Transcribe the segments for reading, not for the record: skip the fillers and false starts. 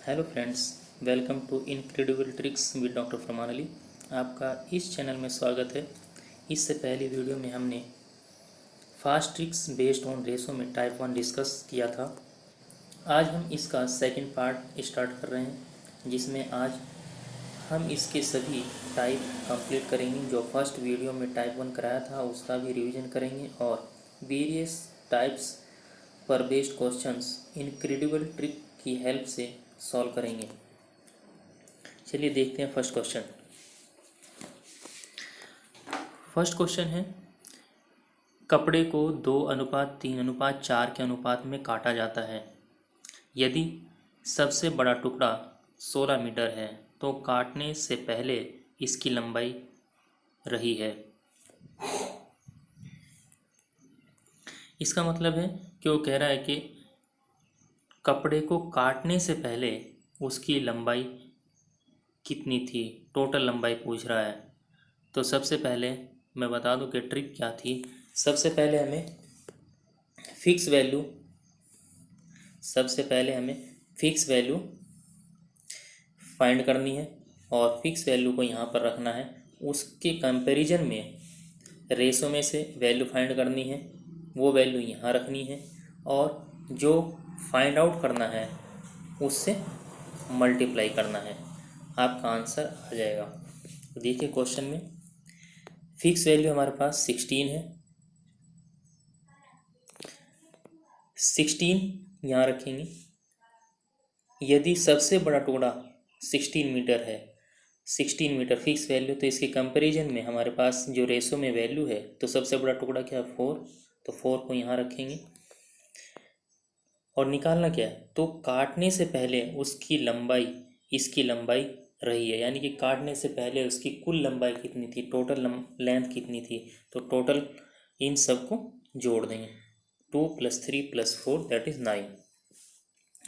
Hello friends, welcome to incredible tricks with doctor Farman Ali. आपका इस channel में स्वागत है। इससे पहली वीडियो में हमने fast tricks based on ratio में टाइप 1 डिस्कस किया था। आज हम इसका सेकंड पार्ट स्टार्ट कर रहे हैं, जिसमें आज हम इसके सभी टाइप कंप्लीट करेंगे। जो फर्स्ट वीडियो में टाइप 1 कराया था उसका भी रिवीजन करेंगे और वेरियस टाइप्स पर बेस्ड क्वेश्चंस इनक्रेडिबल ट्रिक की हेल्प से सॉल्व करेंगे। चलिए देखते हैं फर्स्ट क्वेश्चन। फर्स्ट क्वेश्चन है, कपड़े को 2:3:4 के अनुपात में काटा जाता है। यदि सबसे बड़ा टुकड़ा 16 मीटर है तो काटने से पहले इसकी लंबाई रही है। इसका मतलब है कि वो कह रहा है कि कपड़े को काटने से पहले उसकी लंबाई कितनी थी, टोटल लंबाई पूछ रहा है। तो सबसे पहले मैं बता दूं कि ट्रिक क्या थी। सबसे पहले हमें फिक्स वैल्यू फाइंड करनी है और फिक्स वैल्यू को यहाँ पर रखना है। उसके कंपैरिजन में रेशो में से वैल्यू फाइंड करनी है, वो वैल्यू यहाँ रखनी है और जो फाइंड आउट करना है उससे मल्टीप्लाई करना है। आपका आंसर आ जाएगा। तो देखिए क्वेश्चन में फिक्स वैल्यू हमारे पास 16 है। 16 यहाँ रखेंगे। यदि सबसे बड़ा टुकड़ा 16 मीटर है, 16 मीटर फिक्स वैल्यू, तो इसके कंपैरिजन में हमारे पास जो रेशो में वैल्यू है, तो सबसे बड़ा टुकड़ा क्या है 4, तो 4 को यहाँ रखेंगे और निकालना क्या है, तो काटने से पहले उसकी लंबाई इसकी लंबाई रही है, यानी कि काटने से पहले उसकी कुल लंबाई कितनी थी, टोटल लेंथ कितनी थी। तो टोटल इन सब को जोड़ देंगे। 2 + 3 + 4 दैट इज़ 9।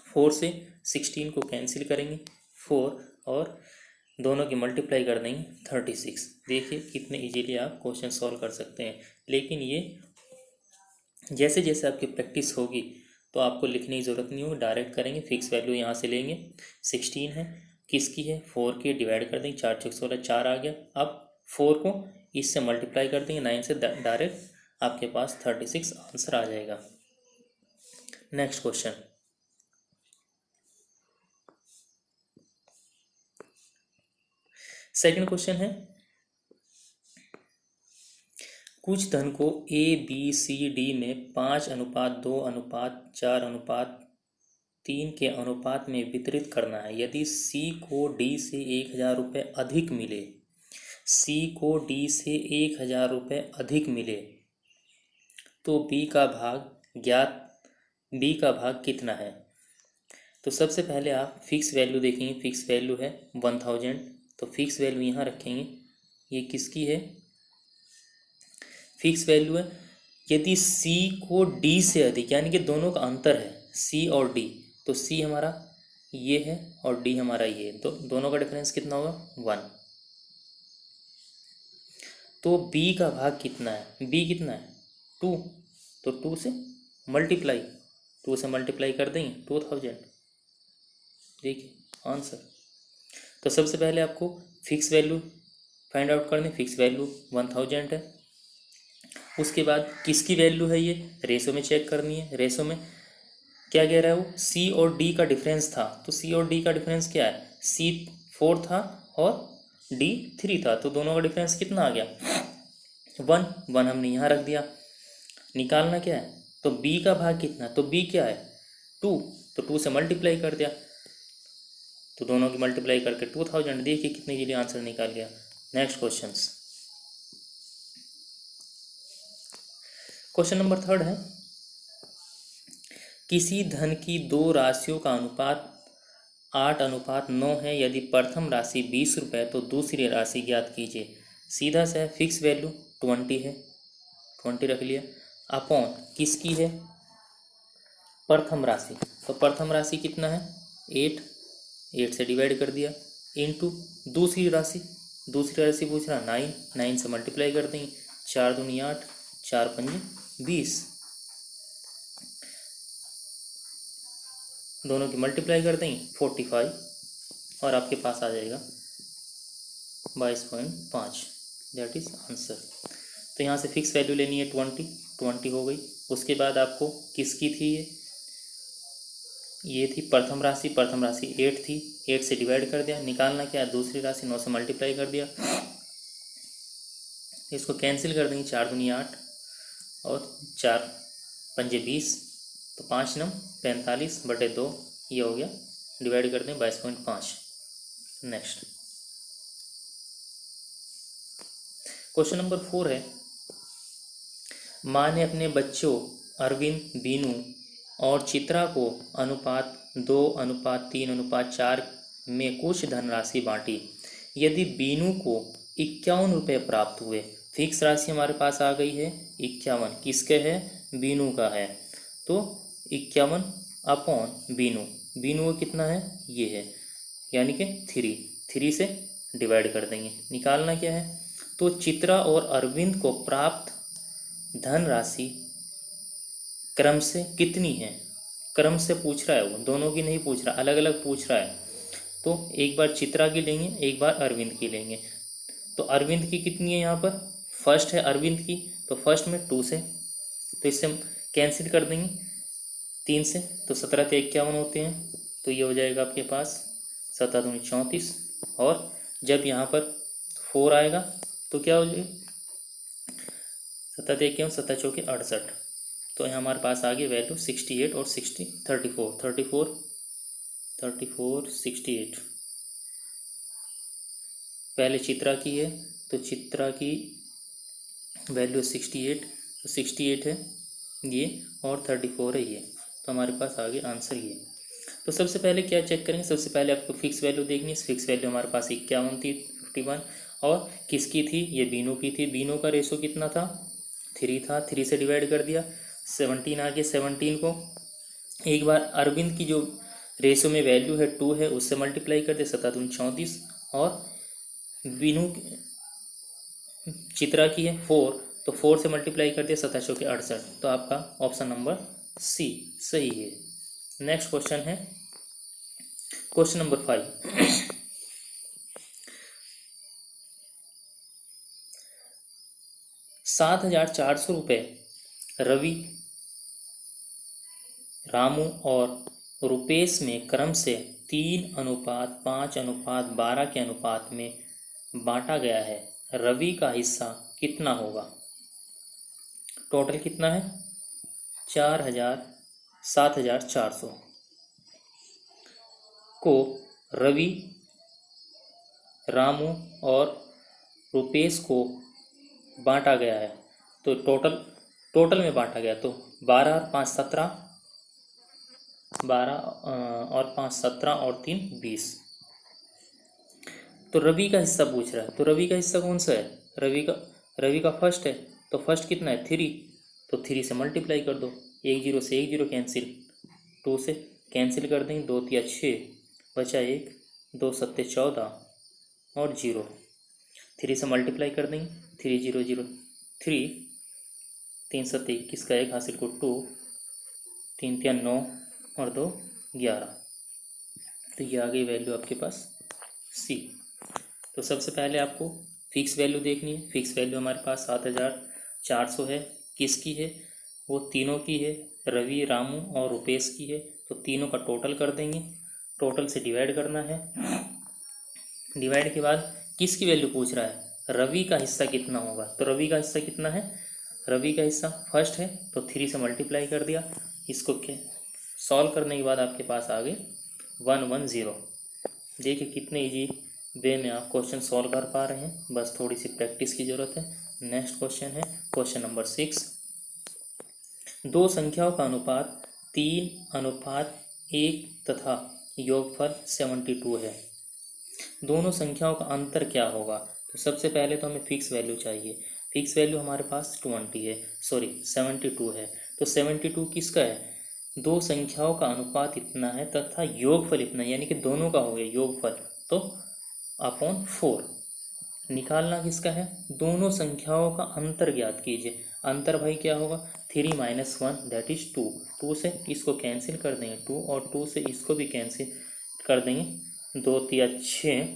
4 से 16 को कैंसिल करेंगे 4 और दोनों की मल्टीप्लाई कर देंगे 36। देखिए कितने इजीली आप क्वेश्चन सॉल्व कर सकते हैं। लेकिन ये जैसे जैसे आपकी प्रैक्टिस होगी तो आपको लिखने की ज़रूरत नहीं होगी, डायरेक्ट करेंगे। फिक्स वैल्यू यहाँ से लेंगे, 16 है, किसकी है 4 की, डिवाइड कर देंगे, 4 × 6 = 16, 4 आ गया। अब 4 को इससे मल्टीप्लाई कर देंगे 9 से, डायरेक्ट आपके पास 36 आंसर आ जाएगा। Next question. सेकंड क्वेश्चन है, कुछ धन को ABCD में 5:2:4:3 के अनुपात में वितरित करना है। यदि C को D से 1000 रुपये अधिक मिले, तो B का भाग कितना है। तो सबसे पहले आप फिक्स वैल्यू देखेंगे। फिक्स वैल्यू है 1000, तो फिक्स वैल्यू यहाँ रखेंगे। ये किसकी है, फिक्स वैल्यू है। यदि C को D से अधिक, यानी कि दोनों का अंतर है C और D, तो C हमारा ये है और D हमारा ये है, तो दोनों का डिफरेंस कितना होगा 1। तो B का भाग कितना है, B कितना है 2, तो 2 से मल्टीप्लाई कर देंगे 2000। देखिए आंसर। तो सबसे पहले आपको फिक्स वैल्यू फाइंड आउट करनी। फिक्स वैल्यू 1000 है। उसके बाद किसकी वैल्यू है, ये रेशो में चेक करनी है। रेशो में क्या कह रहा है वो, C और D का डिफरेंस था, तो C और D का डिफरेंस क्या है, C 4 था और D 3 था, तो दोनों का डिफरेंस कितना आ गया 1 हमने यहाँ रख दिया। निकालना क्या है, तो B का भाग कितना, तो B क्या है 2, तो 2 से मल्टीप्लाई कर दिया, तो दोनों की मल्टीप्लाई करके 2000। देखिए कितने के लिए आंसर निकाल गया। नेक्स्ट क्वेश्चन नंबर 3 है, किसी धन की दो राशियों का अनुपात 8:9 है। यदि प्रथम राशि 20 रुपये तो दूसरी राशि ज्ञात कीजिए। सीधा सा है, फिक्स वैल्यू 20 है, 20 रख लिया, अपॉन किसकी है प्रथम राशि, तो प्रथम राशि कितना है 8 से डिवाइड कर दिया, इनटू दूसरी राशि पूछ रहा 9 से मल्टीप्लाई कर देंगे, 4 दूनी 8, 4 पंजे 20। दोनों की मल्टीप्लाई कर देंगे 45 और आपके पास आ जाएगा 22.5, दैट इज आंसर। तो यहाँ से फिक्स वैल्यू लेनी है 20 हो गई। उसके बाद आपको किसकी थी ये थी प्रथम राशि 8 थी, 8 से डिवाइड कर दिया। निकालना क्या है, दूसरी राशि 9 से मल्टीप्लाई कर दिया। इसको कैंसिल कर देंगे, 4 दूनी 8 और 4 पंजे 20, तो 5 नम 45/2 ये हो गया, डिवाइड कर दें 22.5। नेक्स्ट क्वेश्चन नंबर 4 है, माँ ने अपने बच्चों अरविंद, बीनू और चित्रा को अनुपात 2:3:4 में कुछ धनराशि बांटी। यदि बीनू को 51 रुपये प्राप्त हुए, फिक्स राशि हमारे पास आ गई है 51, किसके है, बीनू का है, तो 51 अपॉन बीनू को कितना है, ये है, यानी कि 3 से डिवाइड कर देंगे। निकालना क्या है, तो चित्रा और अरविंद को प्राप्त धनराशि क्रम से कितनी है, क्रम से पूछ रहा है वो, दोनों की नहीं पूछ रहा, अलग अलग पूछ रहा है। तो एक बार चित्रा की लेंगे, एक बार अरविंद की लेंगे। तो अरविंद की कितनी है, यहाँ पर फर्स्ट है अरविंद की, तो फर्स्ट में 2 से, तो इससे हम कैंसिल कर देंगे 3 से, तो 17 से 51 होते हैं, तो ये हो जाएगा आपके पास 7 दूनी 34, और जब यहाँ पर 4 आएगा तो क्या हो जाएगा, 7 51 7 चौके 68, तो यहाँ हमारे पास आ गई वैल्यू 68 और 34 68। पहले चित्रा की है, तो चित्रा की वैल्यू 68, तो 68 है ये, और 34 है ये, तो हमारे पास आ गया आंसर ये। तो सबसे पहले क्या चेक करेंगे, सबसे पहले आपको फिक्स वैल्यू देखनी है। फिक्स वैल्यू हमारे पास 51 थी, 51, और किसकी थी, ये बीनू की थी। बीनू का रेशो कितना था, 3 था, 3 से डिवाइड कर दिया, 17 आ गया, 17 को एक बार अरविंद की जो रेशो में वैल्यू है 2 है, उससे मल्टीप्लाई कर दिया, 7 दूनी 34, और बीनू चित्रा की है 4, तो 4 से मल्टीप्लाई कर दिया, 7 चौके 68, तो आपका ऑप्शन नंबर सी सही है। नेक्स्ट क्वेश्चन है क्वेश्चन नंबर 5। 7,400 रुपये रवि, रामू और रुपेश में क्रम से 3:5:12 के अनुपात में बांटा गया है। रवि का हिस्सा कितना होगा। टोटल कितना है, 7,400 को रवि, रामू और रुपेश को बांटा गया है। तो टोटल में बांटा गया, तो 12 और 5 17, 12 और 5 17 और 3 20। तो रवि का हिस्सा पूछ रहा है, तो रवि का हिस्सा कौन सा है, रवि का फर्स्ट है, तो फर्स्ट कितना है 3, तो 3 से मल्टीप्लाई कर दो, 1 0 से 1 0 कैंसिल, 2 से कैंसिल कर देंगे, 2 3 6 बचा 1, 2 7 14 और 0, 3 से मल्टीप्लाई कर देंगे, 3 0 0 3, 3 7 21 का 1 हासिल को 2, 3 3 9 और 2 11, तो ये आ गई वैल्यू आपके पास सी। तो सबसे पहले आपको फिक्स वैल्यू देखनी है। फिक्स वैल्यू हमारे पास 7,400 है, किसकी है, वो तीनों की है, रवि, रामू और रुपेश की है। तो तीनों का टोटल कर देंगे, टोटल से डिवाइड करना है। डिवाइड के बाद किसकी वैल्यू पूछ रहा है, रवि का हिस्सा कितना होगा। तो रवि का हिस्सा कितना है, रवि का हिस्सा फर्स्ट है, तो 3 से मल्टीप्लाई कर दिया। इसको क्या सॉल्व करने के बाद आपके पास आ गए 110। देखिए कितने इजी वे में आप क्वेश्चन सॉल्व कर पा रहे हैं, बस थोड़ी सी प्रैक्टिस की ज़रूरत है। नेक्स्ट क्वेश्चन है क्वेश्चन नंबर 6। दो संख्याओं का अनुपात 3:1 तथा योगफल 72 है। दोनों संख्याओं का अंतर क्या होगा। तो सबसे पहले तो हमें फिक्स वैल्यू चाहिए। फिक्स वैल्यू हमारे पास 72 है। तो 72 किसका है, दो संख्याओं का अनुपात इतना है तथा योगफल इतना, यानी कि दोनों का हो गया योगफल, तो अपॉन 4। निकालना किसका है, दोनों संख्याओं का अंतर ज्ञात कीजिए। अंतर भाई क्या होगा, 3 - 1 दैट इज 2। 2 से इसको कैंसिल कर देंगे 2, और 2 से इसको भी कैंसिल कर देंगे। 2 तिया 6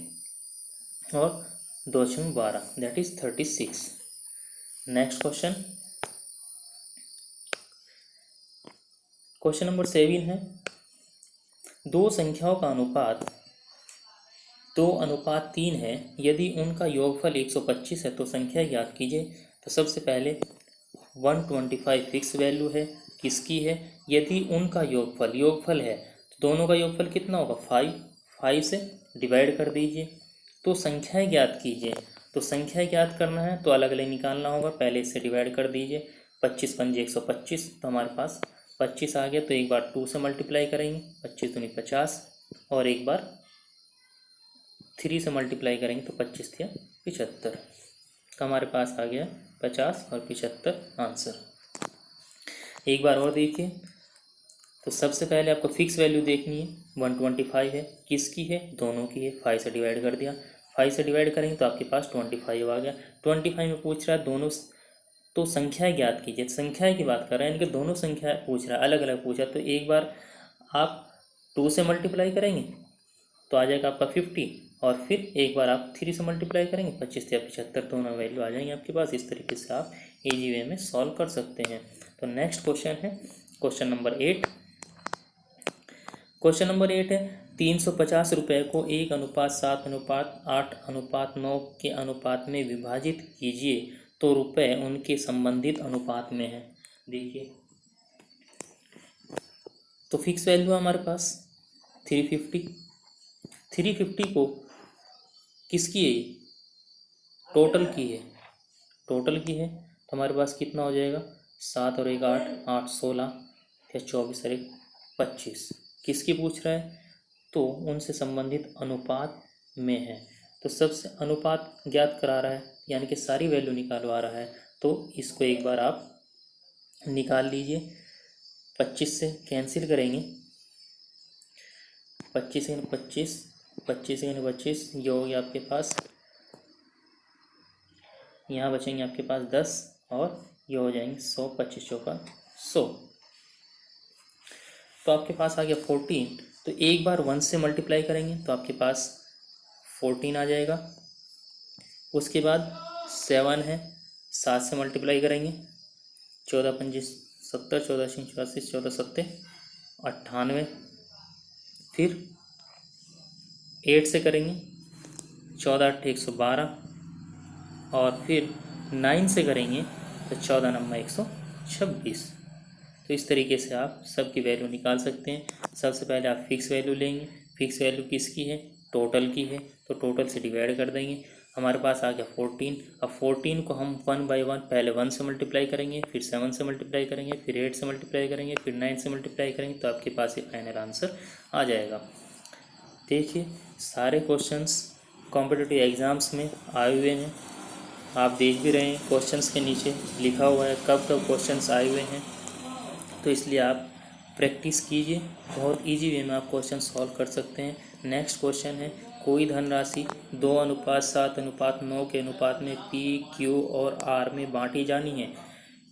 और 2 छंग 12 that is 36। Next question, question number 7 है, दो संख्याओं का अनुपात 2:3 है, यदि उनका योगफल 125 है तो संख्या ज्ञात कीजिए। तो सबसे पहले 125 फिक्स वैल्यू है, किसकी है? यदि उनका योगफल है तो दोनों का योगफल कितना होगा? 5। 5 से डिवाइड कर दीजिए। तो संख्याएं ज्ञात कीजिए। तो संख्या ज्ञात करना है तो अलग अलग निकालना होगा। पहले इससे डिवाइड कर दीजिए। 25 पंजे 125, तो हमारे पास 25 आ गया। तो एक बार 2 से मल्टीप्लाई करेंगे, 25 दूनी 50, और एक बार 3 से मल्टीप्लाई करेंगे तो 25 थिया 75। तो हमारे पास आ गया 50 और 75 आंसर। एक बार और देखिए, तो सबसे पहले आपको फिक्स वैल्यू देखनी है। 125 है, किसकी है? दोनों की है। 5 से डिवाइड कर दिया, 5 से डिवाइड करेंगे तो आपके पास 25 आ गया। 25 में पूछ रहा है दोनों, तो संख्याएं ज्ञात कीजिए। संख्याएं की बात कर रहे हैं, इनके दोनों संख्या पूछ रहा है, अलग अलग पूछा। तो एक बार आप 2 से मल्टीप्लाई करेंगे तो आ जाएगा आपका 50, और फिर एक बार आप 3 से मल्टीप्लाई करेंगे 25 या 75, दोनों वैल्यू आ जाएंगे आपके पास। इस तरीके से आप इजी वे में सॉल्व कर सकते हैं। तो नेक्स्ट क्वेश्चन है क्वेश्चन नंबर 8। क्वेश्चन नंबर 8 है, 350 रुपये को 1:7:8:9 के अनुपात में विभाजित कीजिए तो रुपये उनके संबंधित अनुपात में है। देखिए, तो फिक्स वैल्यू हमारे पास 350। 350 को किसकी है? टोटल की है। टोटल की है तो हमारे पास कितना हो जाएगा? 7 और 1 8, 8 16, फिर 24 और 1 25। किसकी पूछ रहा है? तो उनसे संबंधित अनुपात में है। तो सबसे अनुपात ज्ञात करा रहा है, यानी कि सारी वैल्यू निकालवा रहा है। तो इसको एक बार आप निकाल लीजिए। 25 से कैंसिल करेंगे, 25 से 25, 25 से 25, ये हो गया आपके पास, यहाँ बचेंगे आपके पास 10, और ये हो जाएंगे 100, 25 चौका 100। तो आपके पास आ गया 14। तो एक बार 1 से मल्टीप्लाई करेंगे तो आपके पास 14 आ जाएगा। उसके बाद 7 है, 7 से मल्टीप्लाई करेंगे, 14 पंजे 70, 14 छः 84, 14 सत्ते 98। फिर 8 से करेंगे, 14 8 112, और फिर 9 से करेंगे तो 14 9 126। तो इस तरीके से आप सबकी वैल्यू निकाल सकते हैं। सबसे पहले आप फिक्स वैल्यू लेंगे। फिक्स वैल्यू किसकी है? टोटल की है। तो टोटल से डिवाइड कर देंगे, हमारे पास आ गया 14। अब 14 को हम 1 बाई 1, पहले 1 से मल्टीप्लाई करेंगे, फिर 7 से मल्टीप्लाई करेंगे, फिर 8 से मल्टीप्लाई करेंगे, फिर 9 से मल्टीप्लाई करेंगे, तो आपके पास ये फाइनल आंसर आ जाएगा। देखिए, सारे क्वेश्चंस कॉम्पिटिटिव एग्ज़ाम्स में आए हुए हैं, आप देख भी रहे हैं। क्वेश्चंस के नीचे लिखा हुआ है कब कब क्वेश्चंस आए हुए हैं। तो इसलिए आप प्रैक्टिस कीजिए, बहुत इजी वे में आप क्वेश्चन सॉल्व कर सकते हैं। नेक्स्ट क्वेश्चन है, कोई धनराशि 2:7:9 के अनुपात में P, Q और R में बांटी जानी है।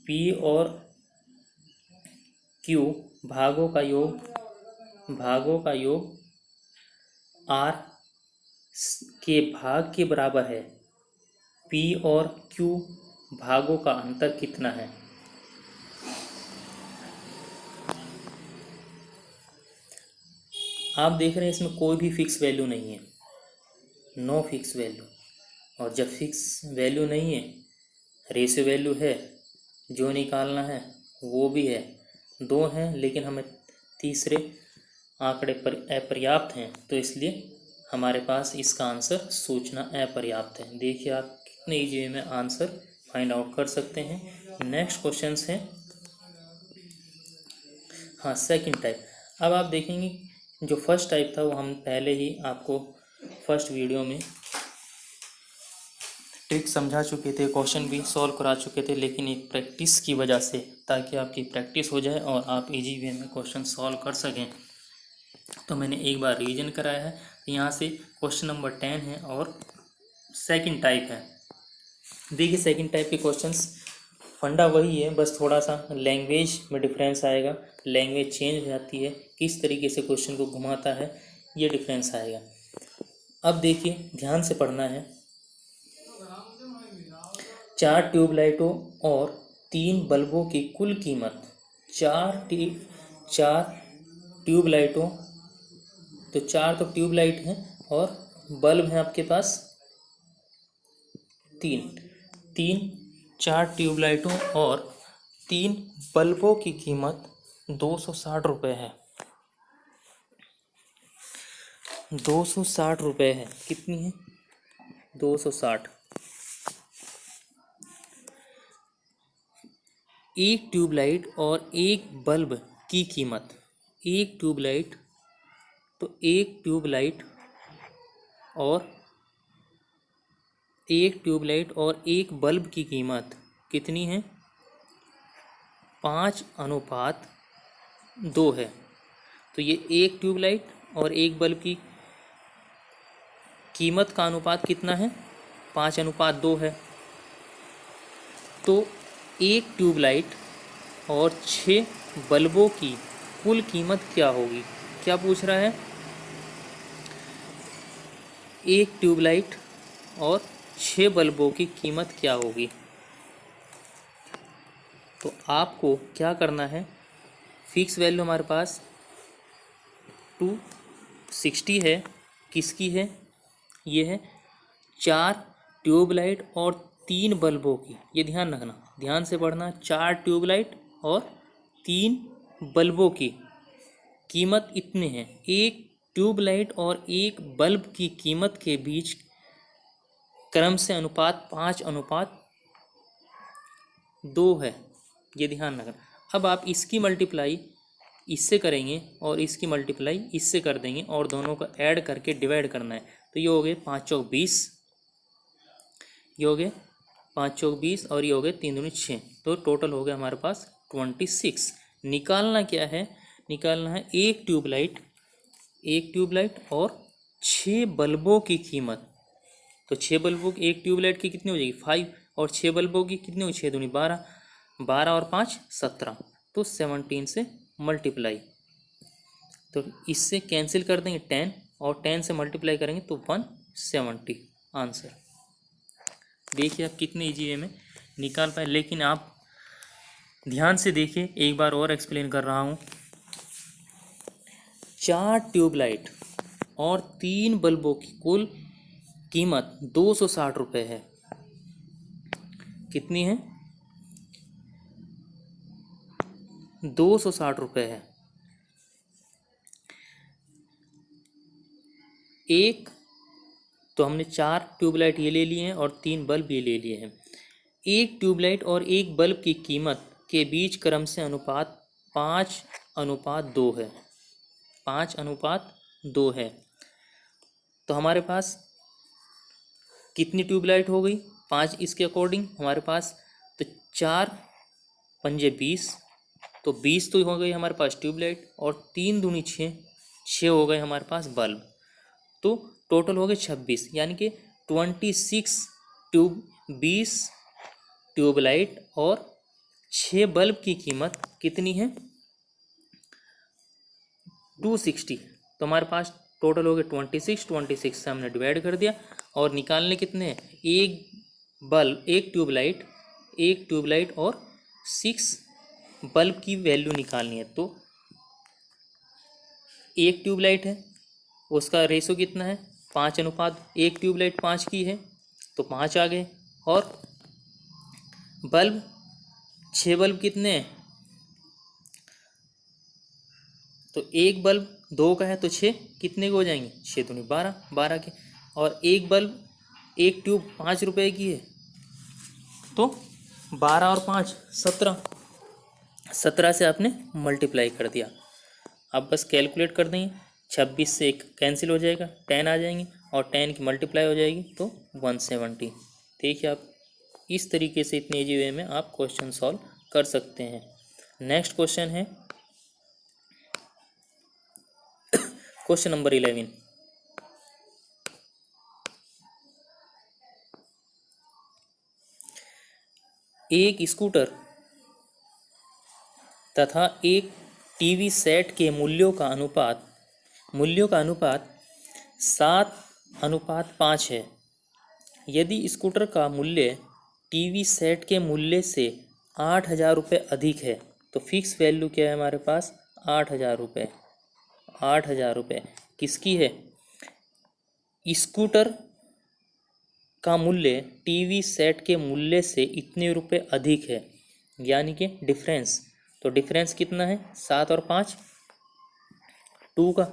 P और Q भागों का योग R के भाग के बराबर है। P और Q भागों का अंतर कितना है? आप देख रहे हैं इसमें कोई भी फिक्स वैल्यू नहीं है, नो फिक्स वैल्यू। और जब फिक्स वैल्यू नहीं है, रेशियो वैल्यू है, जो निकालना है वो भी है, 2 हैं, लेकिन हमें तीसरे आंकड़े पर अपर्याप्त हैं, तो इसलिए हमारे पास इसका आंसर सूचना अपर्याप्त है। देखिए, आप कितने इजी में आंसर फाइंड आउट कर सकते हैं। नेक्स्ट क्वेश्चन है, हाँ, सेकंड टाइप। अब आप देखेंगे जो फर्स्ट टाइप था वो हम पहले ही आपको फर्स्ट वीडियो में ट्रिक समझा चुके थे, क्वेश्चन भी सॉल्व करा चुके थे, लेकिन एक प्रैक्टिस की वजह से, ताकि आपकी प्रैक्टिस हो जाए और आप इजी वे में क्वेश्चन सॉल्व कर सकें, तो मैंने एक बार रिवीजन कराया है। तो यहाँ से क्वेश्चन नंबर 10 है और सेकंड टाइप है। देखिए, सेकंड टाइप के क्वेश्चंस फंडा वही है, बस थोड़ा सा लैंग्वेज में डिफरेंस आएगा, लैंग्वेज चेंज हो जाती है, किस तरीके से क्वेश्चन को घुमाता है, ये डिफरेंस आएगा। अब देखिए ध्यान से पढ़ना है। 4 ट्यूबलाइटों और 3 बल्बों की कुल कीमत, 4 ट्यूबलाइटों, तो 4 तो ट्यूबलाइट हैं और बल्ब हैं आपके पास 3। 4 ट्यूबलाइटों और 3 बल्बों की कीमत 260 रुपये है। 260 रुपये है। कितनी है? 260। एक ट्यूबलाइट और एक बल्ब की कीमत, एक ट्यूबलाइट, तो एक ट्यूबलाइट और एक बल्ब की कीमत कितनी है? 5:2 है। तो ये एक ट्यूबलाइट और एक बल्ब की कीमत का अनुपात कितना है? 5:2 है। तो एक ट्यूबलाइट और 6 बल्बों की कुल कीमत क्या होगी? क्या पूछ रहा है? एक ट्यूबलाइट और 6 बल्बों की कीमत क्या होगी? तो आपको क्या करना है, फिक्स वैल्यू हमारे पास 260 है। किसकी है? ये है 4 ट्यूबलाइट और 3 बल्बों की। ये ध्यान रखना, ध्यान से पढ़ना। 4 ट्यूबलाइट और 3 बल्बों की कीमत इतने हैं। एक ट्यूबलाइट और एक बल्ब की कीमत के बीच क्रम से अनुपात 5:2 है। ये ध्यान रखना। अब आप इसकी मल्टीप्लाई इससे करेंगे और इसकी मल्टीप्लाई इससे कर देंगे और दोनों को ऐड करके डिवाइड करना है। तो ये हो गए 5 चौक 20, ये हो गए 5 चौक 20 और ये हो गए 3 दूनी 6। तो टोटल हो गया हमारे पास 26। निकालना क्या है? निकालना है एक ट्यूबलाइट और 6 बल्बों की कीमत। तो 6 बल्बों की, एक ट्यूबलाइट की कितनी हो जाएगी? 5, और 6 बल्बों की कितनी होगी? 6 दूनी 12, 12 और 5 17। तो 17 से मल्टीप्लाई, तो इससे कैंसिल कर देंगे 10 और 10 से मल्टीप्लाई करेंगे तो 170 आंसर। देखिए आप कितने इजी वे में निकाल पाए। लेकिन आप ध्यान से देखिए, एक बार और एक्सप्लेन कर रहा हूँ। 4 ट्यूबलाइट और 3 बल्बों की कुल कीमत 260 रुपये है। कितनी है? 260 रुपये है। एक तो हमने 4 ट्यूबलाइट ये ले लिए हैं और 3 बल्ब ये ले लिए हैं। एक ट्यूबलाइट और एक बल्ब की कीमत के बीच क्रम से अनुपात 5:2 है। 5:2 है। तो हमारे पास कितनी ट्यूबलाइट हो गई? 5 इसके अकॉर्डिंग हमारे पास। तो 4 पंजे 20, तो 20 तो हो गई हमारे पास ट्यूबलाइट और 3 दूनी 6, 6 हो गए हमारे पास बल्ब। तो टोटल हो गए 26, यानी कि 20 ट्यूबलाइट और 6 बल्ब की कीमत कितनी है? 260। तो हमारे पास टोटल हो गए 26 से हमने डिवाइड कर दिया। और निकालने कितने हैं? एक ट्यूबलाइट और 6 बल्ब की वैल्यू निकालनी है। तो एक ट्यूबलाइट है, उसका रेशो कितना है? 5:1। एक ट्यूबलाइट 5 की है तो 5 आ गए। और बल्ब 6 बल्ब कितने हैं? तो एक बल्ब 2 का है तो 6 कितने के हो जाएंगे? 6 दूनी 12, 12 के। और एक बल्ब, एक ट्यूब 5 रुपए की है तो 12 और 5 17, 17 से आपने मल्टीप्लाई कर दिया। अब बस कैलकुलेट कर देंगे, 26 से एक कैंसिल हो जाएगा, 10 आ जाएंगे और 10 की मल्टीप्लाई हो जाएगी तो 170। देखिए आप इस तरीके से इतने इजी वे में आप क्वेश्चन सॉल्व कर सकते हैं। नेक्स्ट क्वेश्चन है क्वेश्चन नंबर 11। एक स्कूटर तथा एक टीवी सेट के मूल्यों का अनुपात 7:5 है। यदि स्कूटर का मूल्य टीवी सेट के मूल्य से 8,000 रुपये अधिक है तो फिक्स वैल्यू क्या है हमारे पास? 8,000 रुपये। 8,000 रुपये किसकी है? स्कूटर का मूल्य टीवी सेट के मूल्य से इतने रुपए अधिक है, यानी कि डिफरेंस। तो डिफरेंस कितना है? 7 और 5, 2 का।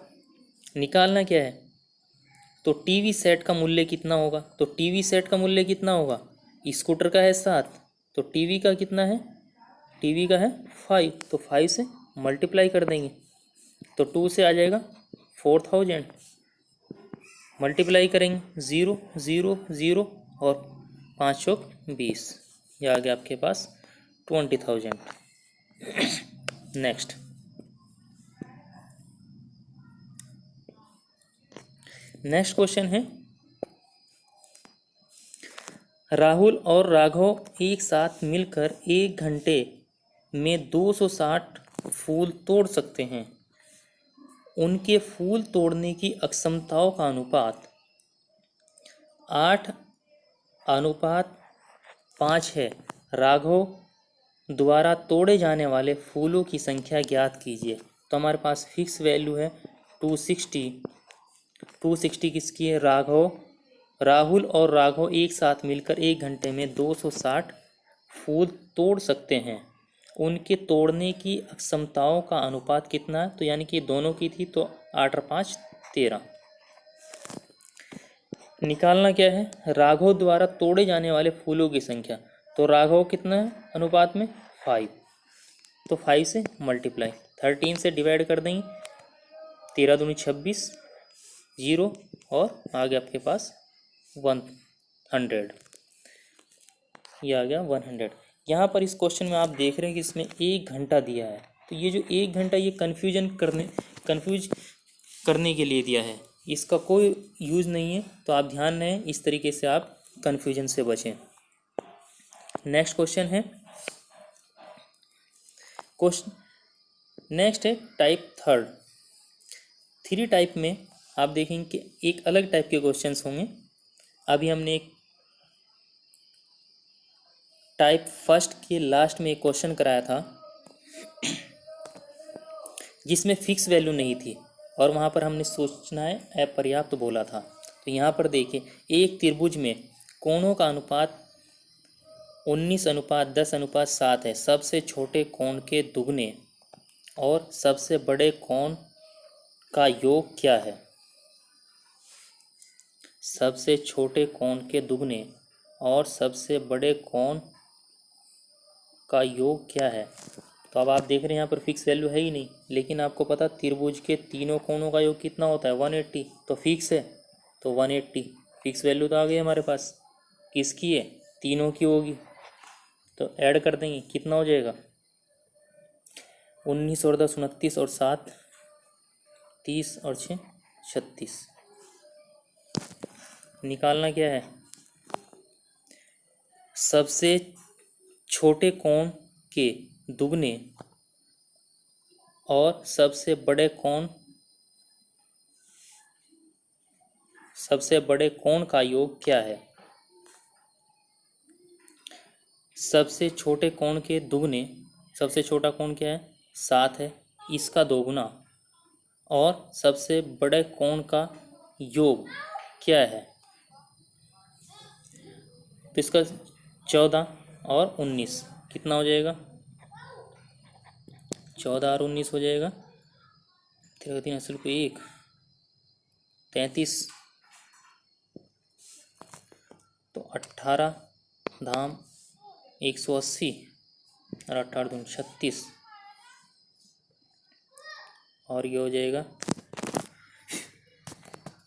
निकालना क्या है? तो टीवी सेट का मूल्य कितना होगा? तो टीवी सेट का मूल्य कितना होगा? स्कूटर का है 7, तो टीवी का कितना है? टीवी का है 5, तो 5 से मल्टीप्लाई कर देंगे तो 2 से आ जाएगा 4,000। मल्टीप्लाई करेंगे 0 0 0 और 5 चौक 20, ये आ गया आपके पास 20,000। नेक्स्ट क्वेश्चन है, राहुल और राघव एक साथ मिलकर 1 घंटे में 260 फूल तोड़ सकते हैं। उनके फूल तोड़ने की अक्षमताओं का अनुपात 8:5 है। राघव द्वारा तोड़े जाने वाले फूलों की संख्या ज्ञात कीजिए। तो हमारे पास फिक्स वैल्यू है 260। 260 किसकी है? राहुल और राघव एक साथ मिलकर 1 घंटे में 260 फूल तोड़ सकते हैं। उनके तोड़ने की अक्षमताओं का अनुपात कितना है? तो यानी कि दोनों की थी तो 8 और 5 13। निकालना क्या है? राघव द्वारा तोड़े जाने वाले फूलों की संख्या। तो राघव कितना है अनुपात में? 5, तो 5 से मल्टीप्लाई 13 से डिवाइड कर देंगे, 13 दूनी 26, 0 और आगे आपके पास 100, ये आ गया 100। यहाँ पर इस क्वेश्चन में आप देख रहे हैं कि इसमें 1 घंटा दिया है, तो ये जो 1 घंटा ये कंफ्यूज करने के लिए दिया है, इसका कोई यूज़ नहीं है। तो आप ध्यान रखें, इस तरीके से आप कन्फ्यूजन से बचें। नेक्स्ट क्वेश्चन है, नेक्स्ट है टाइप थर्ड। 3 टाइप में आप देखेंगे कि एक अलग टाइप के क्वेश्चंस होंगे। अभी हमने एक टाइप फर्स्ट के लास्ट में एक क्वेश्चन कराया था जिसमें फिक्स वैल्यू नहीं थी और वहाँ पर हमने सोचना है अपर्याप्त बोला था। तो यहाँ पर देखिए, एक त्रिभुज में कोणों का अनुपात 19:10:7 है। सबसे छोटे कोण के दुगने और सबसे बड़े कोण का योग क्या है? सबसे छोटे कोण के दुगने और सबसे बड़े कोण का योग क्या है? तो अब आप देख रहे हैं यहाँ पर फिक्स वैल्यू है ही नहीं, लेकिन आपको पता त्रिभुज के तीनों कोणों का योग कितना होता है? 180, तो फिक्स है, तो 180 फिक्स वैल्यू तो आ गई हमारे पास। किसकी है? तीनों की होगी, तो ऐड कर देंगे, कितना हो जाएगा? 19 और 10 29 और 7 30 और 6 36। निकालना क्या है? सबसे छोटे कोण के दुगने और सबसे बड़े कोण का योग क्या है? सबसे छोटे कोण के दुगने, सबसे छोटा कोण क्या है? 7 है, इसका दोगुना, और सबसे बड़े कोण का योग क्या है? तो इसका 14 और 19 कितना हो जाएगा? 14 और 19 हो जाएगा 3 असल को 1 33, तो 18 धाम 180 और 18 दूनी 36, और ये हो जाएगा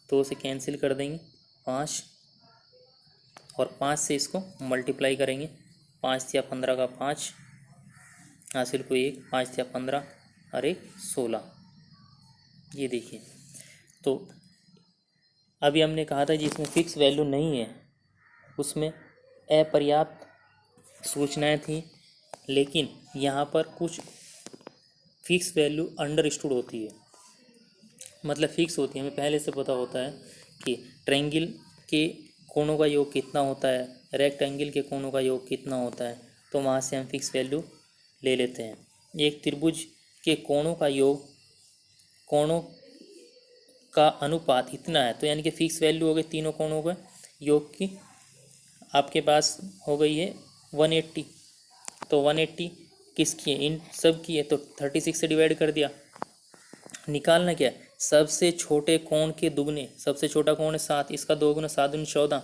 2 से कैंसिल कर देंगे 5, और 5 से इसको मल्टीप्लाई करेंगे, 5 या 15 का 5, हासिल को 1, 5 या 15 और 1 16। ये देखिए, तो अभी हमने कहा था जिसमें फिक्स वैल्यू नहीं है उसमें अपर्याप्त सूचनाएं थी, लेकिन यहाँ पर कुछ फिक्स वैल्यू अंडरस्टूड होती है, मतलब फिक्स होती है, हमें पहले से पता होता है कि ट्रायंगल के कोणों का योग कितना होता है, रेक्टेंगल के कोणों का योग कितना होता है, तो वहाँ से हम फिक्स वैल्यू ले लेते हैं। एक त्रिभुज के कोणों का योग, कोणों का अनुपात इतना है, तो यानी कि फिक्स वैल्यू हो गई तीनों कोणों के योग की, आपके पास हो गई है 180। तो 180 किसकी है, इन सब की है, तो 36 से डिवाइड कर दिया। निकालना क्या है, सबसे छोटे कोण के दुगने, सबसे छोटा कोण है 7, इसका 2 गुना 7 दूनी 14,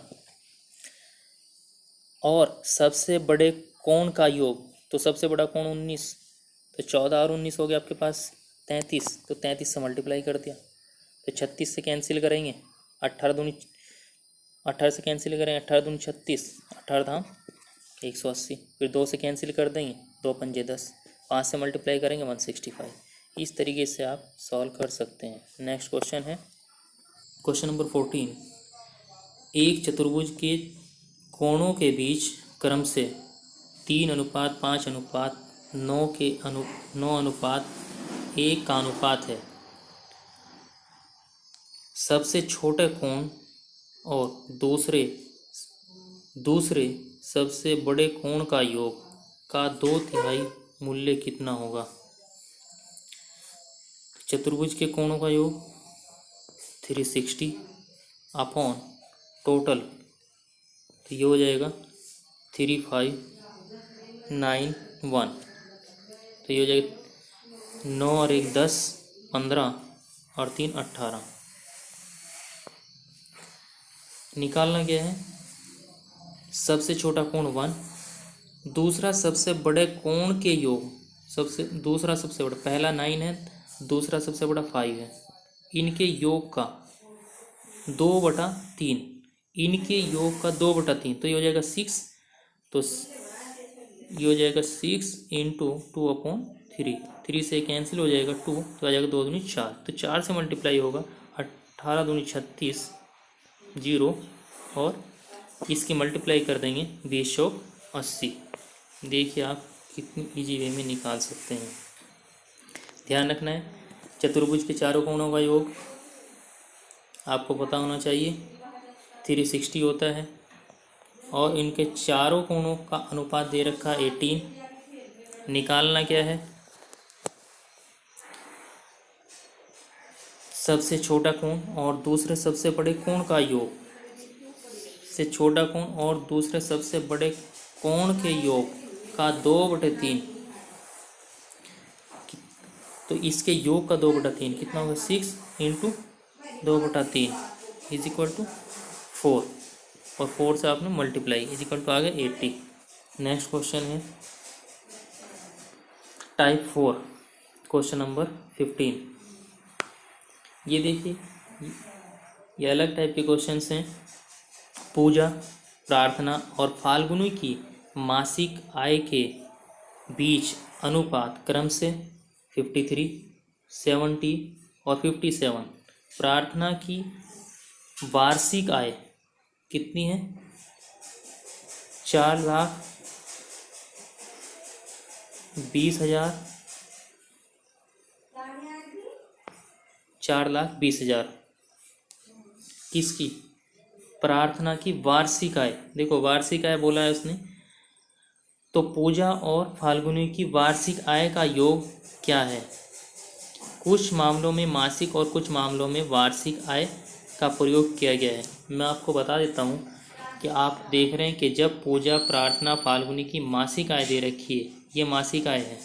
और सबसे बड़े कोण का योग, तो सबसे बड़ा कोण 19, तो 14 और 19 हो गया आपके पास 33, तो 33 से मल्टीप्लाई कर दिया, तो 36 से कैंसिल करेंगे, 18 दूनी 18 से कैंसिल करेंगे, 18 दूनी 36, 18 धाम 180, फिर 2 से कैंसिल कर देंगे, 2 पंजे 10, 5 से मल्टीप्लाई करेंगे 165। इस तरीके से आप सॉल्व कर सकते हैं। नेक्स्ट क्वेश्चन है क्वेश्चन नंबर 14। एक चतुर्भुज के कोणों के बीच क्रम से 3:5:9 के 9:1 का अनुपात है। सबसे छोटे कोण और दूसरे सबसे बड़े कोण का योग का 2/3 मूल्य कितना होगा। चतुर्भुज के कोणों का योग 360 अपॉन टोटल, तो ये हो जाएगा 3591, तो ये हो जाएगा 9 और 1 10, 15 और 3 18। निकालना क्या है, सबसे छोटा कोण 1, दूसरा सबसे बड़े कोण के योग, दूसरा सबसे बड़ा, पहला 9 है, दूसरा सबसे बड़ा 5 है, इनके योग का 2/3, इनके योग का 2/3, तो ये हो जाएगा 6, तो ये हो जाएगा 6 इंटू 2/3, 3 से कैंसिल हो जाएगा 2, तो आ जाएगा 2 दूनी 4, तो 4 से मल्टीप्लाई होगा, 18 दूनी 36 0, और इसकी मल्टीप्लाई कर देंगे 20/80। देखिए आप कितनी इजी वे में निकाल सकते हैं। ध्यान रखना है, चतुर्भुज के चारों कोणों का योग आपको पता होना चाहिए 360 होता है, और इनके चारों कोणों का अनुपात दे रखा 18। निकालना क्या है, सबसे छोटा कोण और दूसरे सबसे बड़े कोण का योग, से छोटा कोण और दूसरे सबसे बड़े कोण के योग का 2/3, तो इसके योग का 2/3 कितना होगा, 6 इंटू 2/3 इज इक्वल टू 4, और 4 से आपने मल्टीप्लाई इज इक्वल टू आ गया 80। नेक्स्ट क्वेश्चन है टाइप 4, क्वेश्चन नंबर 15। ये देखिए, ये अलग टाइप के क्वेश्चंस हैं। पूजा, प्रार्थना और फाल्गुनी की मासिक आय के बीच अनुपात क्रम से 53, 70 और 57। प्रार्थना की वार्षिक आय कितनी है, 4,20,000, 4,20,000। किसकी, प्रार्थना की वार्षिक आय, देखो वार्षिक आय बोला है उसने, तो पूजा और फाल्गुनी की वार्षिक आय का योग क्या है। कुछ मामलों में मासिक और कुछ मामलों में वार्षिक आय का प्रयोग किया गया है। मैं आपको बता देता हूँ कि आप देख रहे हैं कि जब पूजा, प्रार्थना, फाल्गुनी की मासिक आय दे रखी है, ये मासिक आय है,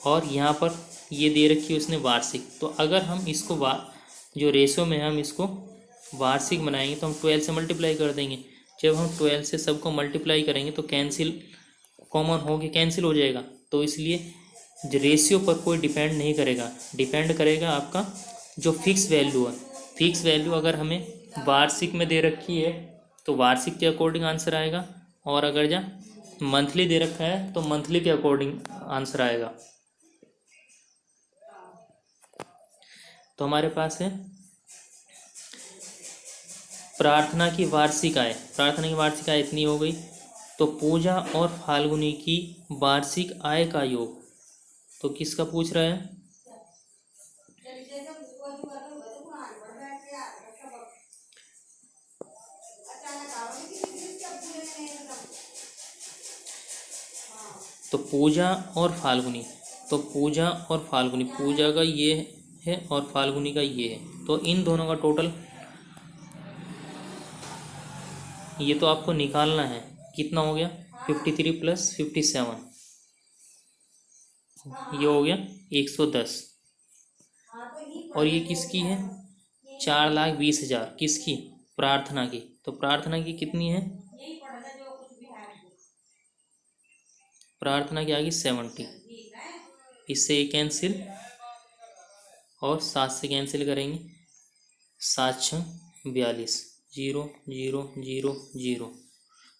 और यहाँ पर ये दे रखी है उसने वार्षिक, तो अगर हम इसको जो रेशो में हम इसको वार्षिक बनाएंगे तो हम 12 से मल्टीप्लाई कर देंगे। जब हम 12 से सबको मल्टीप्लाई करेंगे तो कैंसिल, कॉमन हो के कैंसिल हो जाएगा, तो इसलिए रेशियो पर कोई डिपेंड नहीं करेगा, डिपेंड करेगा आपका जो फिक्स वैल्यू है। फिक्स वैल्यू अगर हमें वार्षिक में दे रखी है तो वार्षिक के अकॉर्डिंग आंसर आएगा, और अगर जहाँ मंथली दे रखा है तो मंथली के अकॉर्डिंग आंसर आएगा। तो हमारे पास है प्रार्थना की वार्षिक आय, प्रार्थना की वार्षिक आय इतनी हो गई, तो पूजा और फाल्गुनी की वार्षिक आय का योग, तो किसका पूछ रहा है? तो पूजा और फाल्गुनी, तो पूजा और फाल्गुनी, पूजा का ये है और फाल्गुनी का ये है, तो इन दोनों का टोटल ये तो आपको निकालना है। कितना हो गया? 53 + 57, ये हो गया 110। और ये किसकी है? 4,20,000 किसकी? प्रार्थना की। तो प्रार्थना की कितनी है? प्रार्थना की आ गई 70। इससे ये कैंसिल और 7 से कैंसिल करेंगे, 7×6 = 42, 0 0 0 0।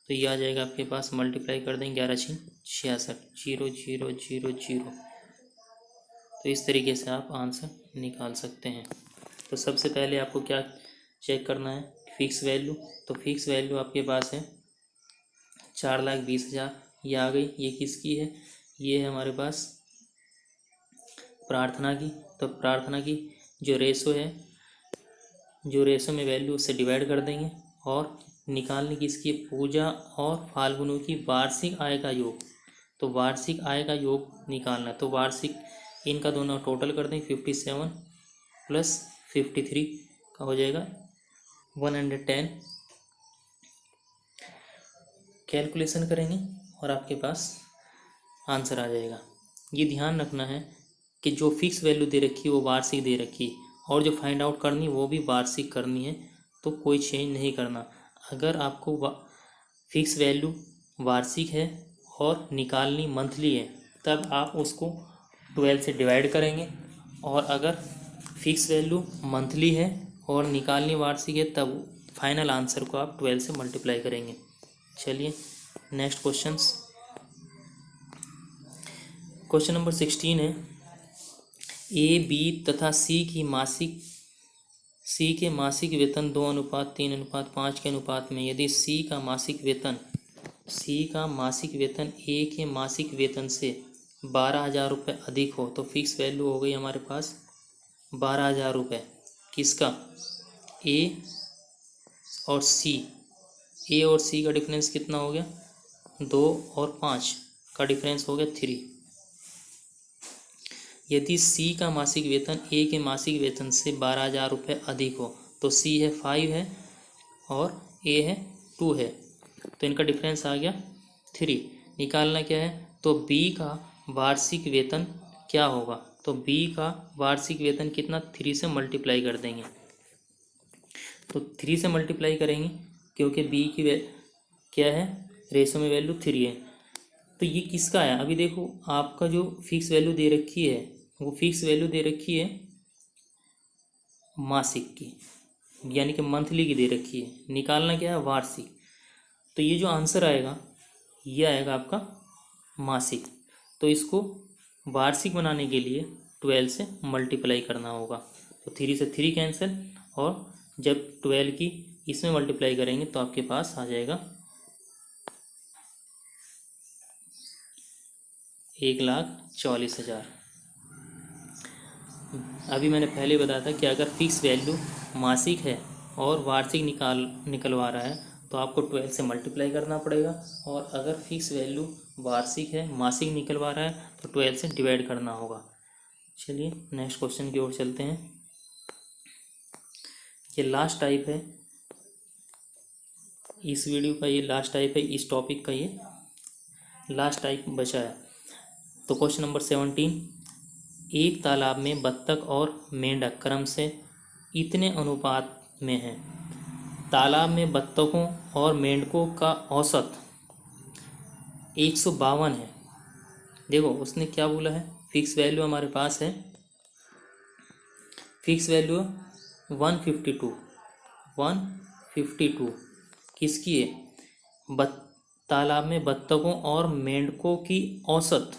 तो ये आ जाएगा आपके पास, मल्टीप्लाई कर देंगे, 11×6 = 66, 0 0 0 0। तो इस तरीके से आप आंसर निकाल सकते हैं। तो सबसे पहले आपको क्या चेक करना है? Fix value. तो फिक्स वैल्यू आपके पास है 4,20,000, ये आ गई। ये किसकी है? ये है हमारे पास प्रार्थना की। तो प्रार्थना की जो रेशो है, जो रेशो में वैल्यू, उससे डिवाइड कर देंगे। और निकालने की इसकी पूजा और फाल्गुनों की वार्षिक आय का योग। तो वार्षिक आय का योग निकालना, तो वार्षिक इनका दोनों टोटल कर देंगे, 57 + 53 का हो जाएगा 110। कैलकुलेशन करेंगे और आपके पास आंसर आ जाएगा। ये ध्यान रखना है कि जो फिक्स वैल्यू दे रखी है वो वार्षिक दे रखी है, और जो फाइंड आउट करनी है वो भी वार्षिक करनी है, तो कोई चेंज नहीं करना। अगर आपको फिक्स वैल्यू वार्षिक है और निकालनी मंथली है, तब आप उसको 12 से डिवाइड करेंगे। और अगर फिक्स वैल्यू मंथली है और निकालनी वार्षिक है, तब फाइनल आंसर को आप 12 से मल्टीप्लाई करेंगे। चलिए नेक्स्ट क्वेश्चन नंबर 16 है। ए, बी तथा सी के मासिक वेतन 2:3:5 के अनुपात में, यदि सी का मासिक वेतन ए के मासिक वेतन से 12,000 रुपये अधिक हो, तो फिक्स वैल्यू हो गई हमारे पास 12,000 रुपये। किसका? ए और सी। ए और सी का डिफरेंस कितना हो गया? 2 और 5 का डिफरेंस हो गया 3। यदि सी का मासिक वेतन ए के मासिक वेतन से 12,000 रुपये अधिक हो, तो सी है 5 है और ए है 2 है, तो इनका डिफरेंस आ गया 3। निकालना क्या है? तो बी का वार्षिक वेतन क्या होगा? तो बी का वार्षिक वेतन कितना? 3 से मल्टीप्लाई कर देंगे। तो 3 से मल्टीप्लाई करेंगे क्योंकि बी की क्या है? रेशो में वैल्यू 3 है। तो ये किसका है? अभी देखो, आपका जो फिक्स वैल्यू दे रखी है, वो फिक्स वैल्यू दे रखी है मासिक की, यानी कि मंथली की दे रखी है। निकालना क्या है? वार्षिक। तो ये जो आंसर आएगा, ये आएगा आपका मासिक। तो इसको वार्षिक बनाने के लिए 12 से मल्टीप्लाई करना होगा। तो 3 से 3 कैंसिल, और जब 12 की इसमें मल्टीप्लाई करेंगे तो आपके पास आ जाएगा 1,40,000। अभी मैंने पहले बताया था कि अगर फिक्स वैल्यू मासिक है और वार्षिक निकलवा रहा है, तो आपको 12 से मल्टीप्लाई करना पड़ेगा। और अगर फिक्स वैल्यू वार्षिक है, मासिक निकलवा रहा है, तो 12 से डिवाइड करना होगा। चलिए नेक्स्ट क्वेश्चन की ओर चलते हैं। ये लास्ट टाइप है इस वीडियो का, ये लास्ट टाइप है इस टॉपिक का, ये लास्ट टाइप बचा है। तो क्वेश्चन नंबर 17, एक तालाब में बत्तख और मेंढक क्रम से इतने अनुपात में हैं। तालाब में बत्तखों और मेंढकों का औसत 152 है। देखो उसने क्या बोला है, फिक्स वैल्यू हमारे पास है, फिक्स वैल्यू 152 किसकी है? तालाब में बत्तखों और मेंढकों की औसत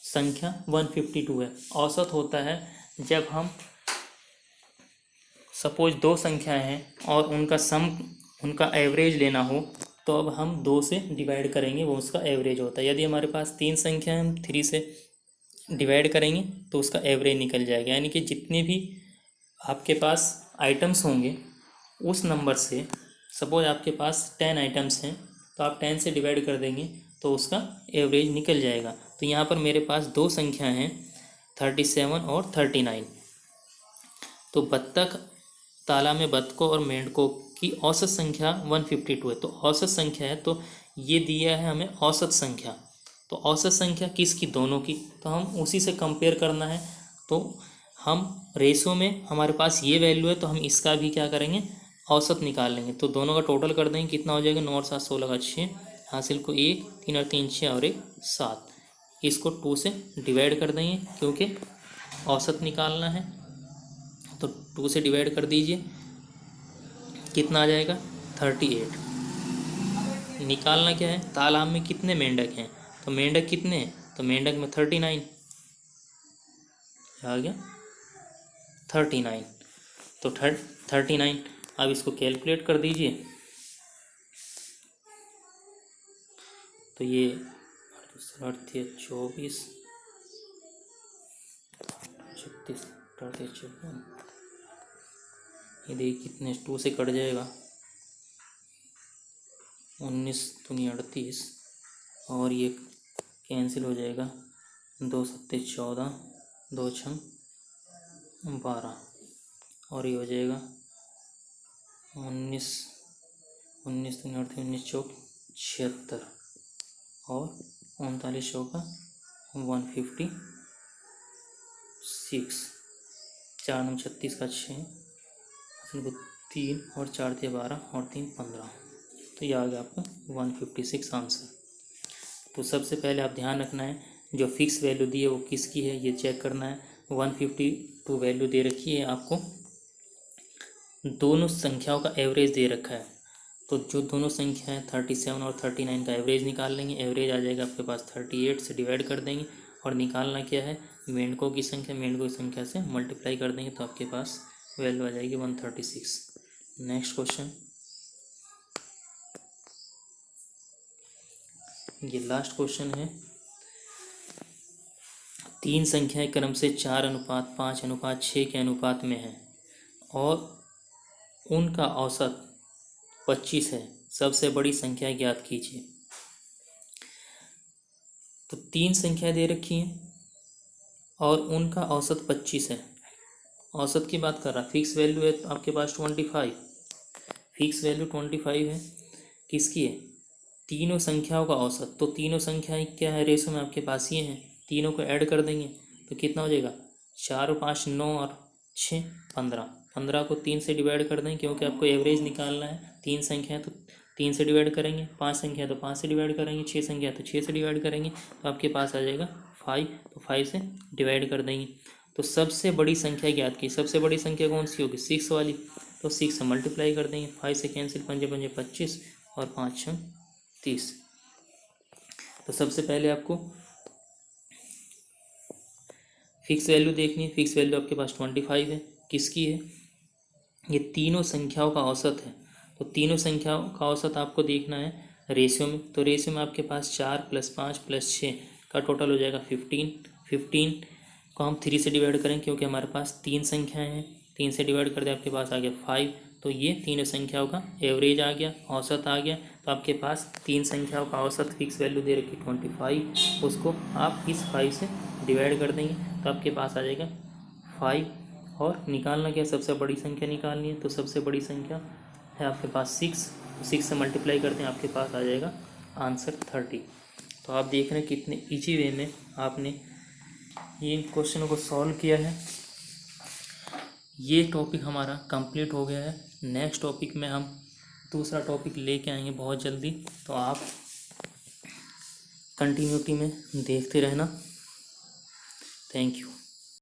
संख्या 152 है। औसत होता है जब हम सपोज 2 संख्याएं हैं और उनका एवरेज लेना हो, तो अब हम 2 से डिवाइड करेंगे, वो उसका एवरेज होता है। यदि हमारे पास 3 संख्या है, हम 3 से डिवाइड करेंगे तो उसका एवरेज निकल जाएगा। यानी कि जितने भी आपके पास आइटम्स होंगे उस नंबर से, सपोज आपके पास 10 आइटम्स हैं तो आप 10 से डिवाइड कर देंगे तो उसका एवरेज निकल जाएगा। तो यहाँ पर मेरे पास 2 संख्या हैं 37 और 39। तो बत्तख, तालाब में बत्तखों और मेंढकों की औसत संख्या 152 है। तो औसत संख्या है, तो ये दिया है हमें औसत संख्या। तो औसत संख्या किसकी? दोनों की। तो हम उसी से कंपेयर करना है। तो हम रेशो में हमारे पास ये वैल्यू है तो हम इसका भी क्या करेंगे? औसत निकाल लेंगे। तो दोनों का टोटल कर देंगे, कितना हो जाएगा? 9 और 7 16 का 6, हासिल को 1, 3 और 3 6 और 1 7। इसको 2 से डिवाइड कर देंगे क्योंकि औसत निकालना है। तो 2 से डिवाइड कर दीजिए, कितना आ जाएगा? 38। निकालना क्या है? तालाब में कितने मेंढक हैं? तो मेंढक कितने हैं? तो मेंढक में 39 आ गया, 39। तो 39। अब इसको कैलकुलेट कर दीजिए। तो ये 24 36 54, ये देखिए कितने 2 से कट जाएगा, 19 दूनी 38 और ये कैंसिल हो जाएगा, 2 सत्ते 14, 2 छम 12 और ये हो जाएगा 19 19 दूनी 38, 19 चौक 76 और 39 का 156, 4 9 36 का 6, 3 और 4 थे 12 और 3 15। तो ये आ गया आपका 156 आंसर। तो सबसे पहले आप ध्यान रखना है जो फिक्स वैल्यू दी है वो किसकी है ये चेक करना है। 152 वैल्यू दे रखी है आपको, दोनों संख्याओं का एवरेज दे रखा है। तो जो दोनों संख्या है 37 और 39 का एवरेज निकाल लेंगे। एवरेज आ जाएगा आपके पास 38 से डिवाइड कर देंगे और निकालना क्या है? मेंढकों की संख्या। मेंढकों की संख्या से मल्टीप्लाई कर देंगे तो आपके पास वैल्यू आ जाएगी 136। नेक्स्ट क्वेश्चन, ये लास्ट क्वेश्चन है। 3 संख्याएं क्रम से 4:5:6 के अनुपात में है और उनका औसत 25 है। सबसे बड़ी संख्या ज्ञात कीजिए। तो 3 संख्या दे रखी हैं और उनका औसत 25 है। औसत की बात कर रहा, फिक्स वैल्यू है तो आपके पास 25, फिक्स वैल्यू 25 है। किसकी है? तीनों संख्याओं का औसत। तो तीनों संख्याएं क्या है? रेशो में आपके पास ये हैं, तीनों को ऐड कर देंगे तो कितना हो जाएगा? 4 और 5 9 और 6 15। 15 को 3 से डिवाइड कर देंगे क्योंकि आपको एवरेज निकालना है। 3 संख्या है तो 3 से डिवाइड करेंगे, 5 संख्या है तो 5 से डिवाइड करेंगे, 6 संख्या है तो 6 से डिवाइड करेंगे। तो आपके पास आ जाएगा 5, तो 5 से डिवाइड कर देंगे। तो सबसे बड़ी संख्या ज्ञात की, सबसे बड़ी संख्या कौन सी होगी? 6 वाली। तो 6 से मल्टीप्लाई कर देंगे, 5 से कैंसिल, 5 5 25 और 5 6 30। तो सबसे पहले आपको फिक्स वैल्यू देखनी है। फिक्स वैल्यू आपके पास 25 है। किसकी है? ये तीनों संख्याओं का औसत है। तो तीनों संख्याओं का औसत आपको देखना है रेशियो में। तो रेशियो में आपके पास 4 + 5 + 6 का टोटल हो जाएगा 15। 15 को हम 3 से डिवाइड करें क्योंकि हमारे पास 3 संख्याएं हैं। 3 से डिवाइड कर दे, आपके पास आ गया 5। तो ये तीनों संख्याओं का एवरेज आ गया, औसत आ गया। तो आपके पास 3 संख्याओं का औसत फिक्स वैल्यू दे रखी 25, उसको आप इस 5 से डिवाइड कर देंगे तो आपके पास आ जाएगा 5। और निकालना क्या? सबसे बड़ी संख्या निकालनी है। तो सबसे बड़ी संख्या है आपके पास 6, 6 से मल्टीप्लाई करते हैं, आपके पास आ जाएगा आंसर 30। तो आप देख रहे हैं कितने ईजी वे में आपने ये क्वेश्चनों को सॉल्व किया है। ये टॉपिक हमारा कंप्लीट हो गया है। नेक्स्ट टॉपिक में हम दूसरा टॉपिक लेके आएंगे बहुत जल्दी, तो आप कंटिन्यूटी में देखते रहना। Thank you.